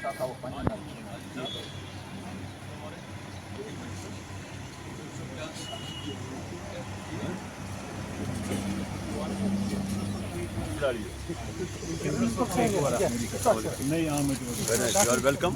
You are welcome.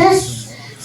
10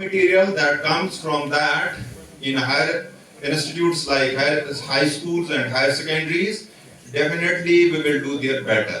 Material that comes from that in higher institutes like high schools and higher secondaries, definitely we will do their better.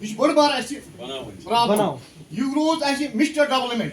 Ish borbar asi banao. You road asi Mr. Development.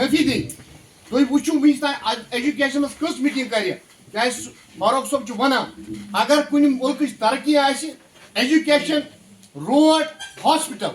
mafi de. Toi wuchu winsta education mas kus meeting kariya. Guys Marok sob chu bana. Agar kuni mulk ki taraqi asi education road hospital.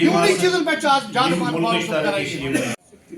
Yumni chizan pe chaz jaan maan Marok sob karayi.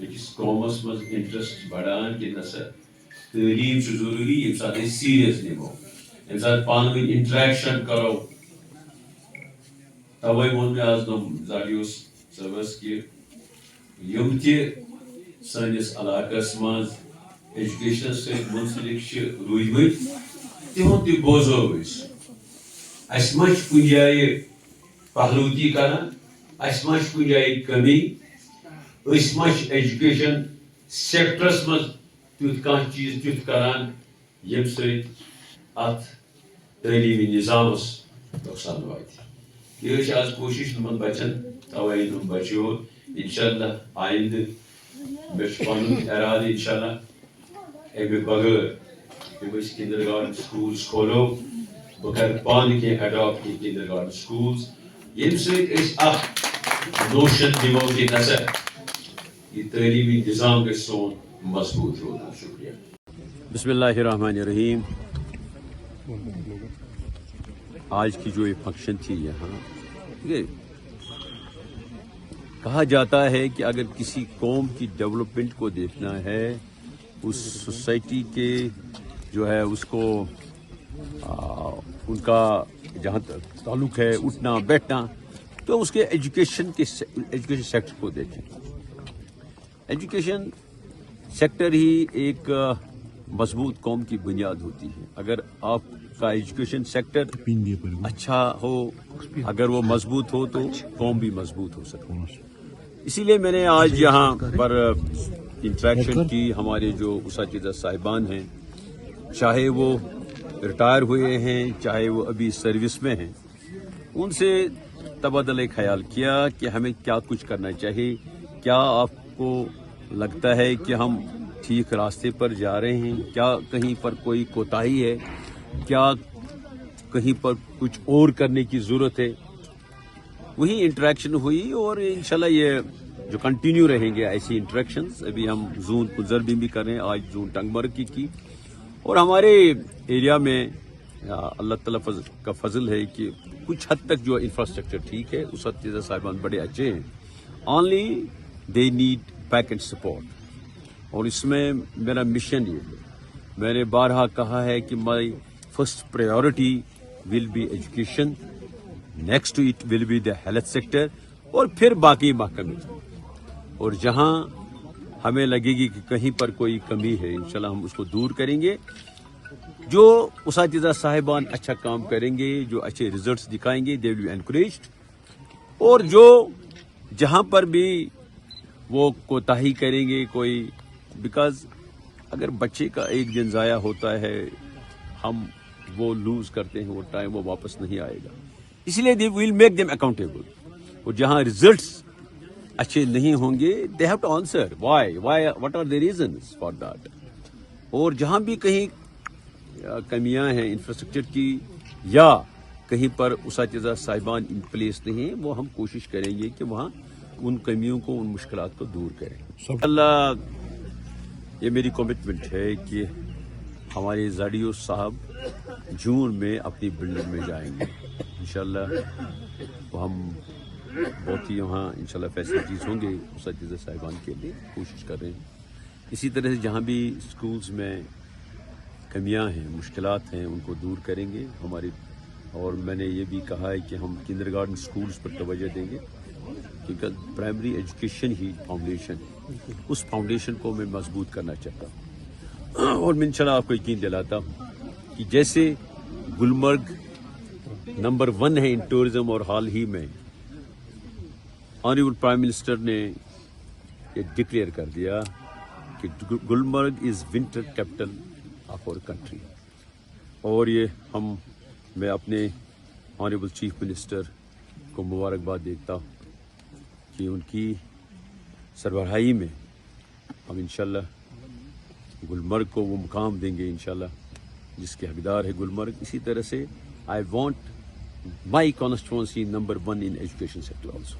أکِس قومس منٛز interest بڑان کہ نسا تعلیٖم چھُ ضروٗری ییٚمہِ ساتہٕ أسۍ سیٖریس نِمو ییٚمہِ ساتہٕ پانہٕ ؤنۍ انٹریکشن کرو. توے ووٚن مےٚ آز زاڈیوس صٲبس کہ یِم تہِ سٲنِس علاقس منٛز ایجوکیشنس سۭتۍ منسلک چھِ روٗدمٕتۍ تِہُنٛد تہِ بوزو أسۍ. اَسہِ ما چھِ کُنہِ جایہِ پہلوٗتی کران, اَسہِ ما چھِ کُنہِ جایہِ کمی, أسۍ ما چھِ ایجوکیشن سیکٹرس منٛز تیُتھ کانٛہہ چیٖز تیُتھ کران ییٚمہِ سۭتۍ اتھ تعلیٖمی نظامس نۄقصان واتہِ. یہِ چھِ آز کوٗشش یِمن بچن, توے یِم بچو انشاءاللہ آیندٕ مےٚ چھُ پنُن ارادٕ انشاءاللہ اَمہِ بغٲر یِم أسۍ کنڈر گارڈن سکوٗلز کھولو بہٕ کرٕ پانہٕ کینٛہہ اڈاپٹ کینٛہہ کنڈر گارڈن سکوٗلز ییٚمہِ سۭتۍ أسۍ اکھ نوشن دِمو کہ نسا یہ تعلیٖمی نظام گژھِ سون مضبوط روزُن. شکریہ. بسم اللہ الرحمن الرحیم. آج کی جو یہ فنکشن تھی یہاں, یہ کہا جاتا ہے کہ اگر کسی قوم کی ڈیولپمنٹ کو دیکھنا ہے, اس سوسائٹی کے جو ہے اس کو ان کا جہاں تعلق ہے اٹھنا بیٹھنا, تو اس کے ایجوکیشن سیکٹر کو دیکھیں. ایجوکیشن سیکٹر ہی ایک مضبوط قوم کی بنیاد ہوتی ہے. اگر آپ کا ایجوکیشن سیکٹر اچھا ہو, اگر وہ مضبوط ہو تو قوم بھی مضبوط ہو سکتی ہے. اسی لیے میں نے آج یہاں پر انٹریکشن کی. ہمارے جو اساتذہ صاحبان ہیں, چاہے وہ ریٹائر ہوئے ہیں چاہے وہ ابھی سروس میں ہیں, ان سے تبادلہ خیال کیا کہ ہمیں کیا کچھ کرنا چاہیے. کیا آپ کو لگتا ہے کہ ہم ٹھیک راستے پر جا رہے ہیں, کیا کہیں پر کوئی کوتاہی ہے, کیا کہیں پر کچھ اور کرنے کی ضرورت ہے. وہی انٹریکشن ہوئی اور انشاءاللہ یہ جو کنٹینیو رہیں گے ایسی انٹریکشنز. ابھی ہم زون کنزربی بھی کر رہے ہیں, آج زون ٹنگ مرگ کی اور ہمارے ایریا میں اللہ تعالیٰ کا فضل ہے کہ کچھ حد تک جو انفراسٹرکچر ٹھیک ہے, اساتذہ صاحبان بڑے اچھے ہیں. Only they need back and support. اور اس میں میرا مشن یہ ہے, میں نے بارہا کہا ہے کہ my first priority will be education, next to it will be the health sector, اور پھر باقی محکمے. اور جہاں ہمیں لگے گی کہ کہیں پر کوئی کمی ہے انشاءاللہ ہم اس کو دور کریں گے. جو اساتذہ صاحبان اچھا کام کریں گے, جو اچھے ریزلٹس دکھائیں گے, دے ول بی انکریجڈ. اور جو جہاں پر بھی وہ کوتاہی کریں گے کوئی, بیکاز اگر بچے کا ایک دن ضائع ہوتا ہے, ہم وہ لوز کرتے ہیں, وہ ٹائم وہ واپس نہیں آئے گا. اسی لیے they will make them accountable. اور جہاں ریزلٹس اچھے نہیں ہوں گے, they have to answer why what are the reasons for that. اور جہاں بھی کہیں کمیاں ہیں انفراسٹرکچر کی یا کہیں پر اساتذہ صاحبان ان پلیس نہیں ہیں, وہ ہم کوشش کریں گے کہ وہاں ان کمیوں کو, ان مشکلات کو دور کریں. اللہ یہ میری کمٹمنٹ ہے کہ ہمارے زاڈیو صاحب جون میں اپنی بلڈنگ میں جائیں گے انشاءاللہ. تو ہم بہت ہی وہاں انشاءاللہ فیسلٹیز ہوں گے اساتذہ صاحبان کے لیے, کوشش کر رہے ہیں. اسی طرح سے جہاں بھی اسکولز میں کمیاں ہیں, مشکلات ہیں, ان کو دور کریں گے ہماری. اور میں نے یہ بھی کہا ہے کہ ہم کنڈر گارڈن اسکولز پر توجہ دیں گے, کیونکہ پرائمری ایجوکیشن ہی فاؤنڈیشن ہے. اس فاؤنڈیشن کو میں مضبوط کرنا چاہتا ہوں. اور میں انشاءاللہ آپ کو یقین دلاتا ہوں کہ جیسے گلمرگ نمبر 1 ہے ان ٹورزم, اور حال ہی میں آنریبل پرائم منسٹر نے یہ ڈکلیئر کر دیا کہ Gulmarg is winter capital of our country. اور یہ میں اپنے آنریبل چیف منسٹر کو مبارکباد دیتا ہوں کہ ان کی سربراہی میں ہم انشاءاللہ گلمرگ کو وہ مقام دیں گے انشاءاللہ جس کے حقدار ہے گلمرگ. اسی طرح سے I want my constituency number 1 in education sector also.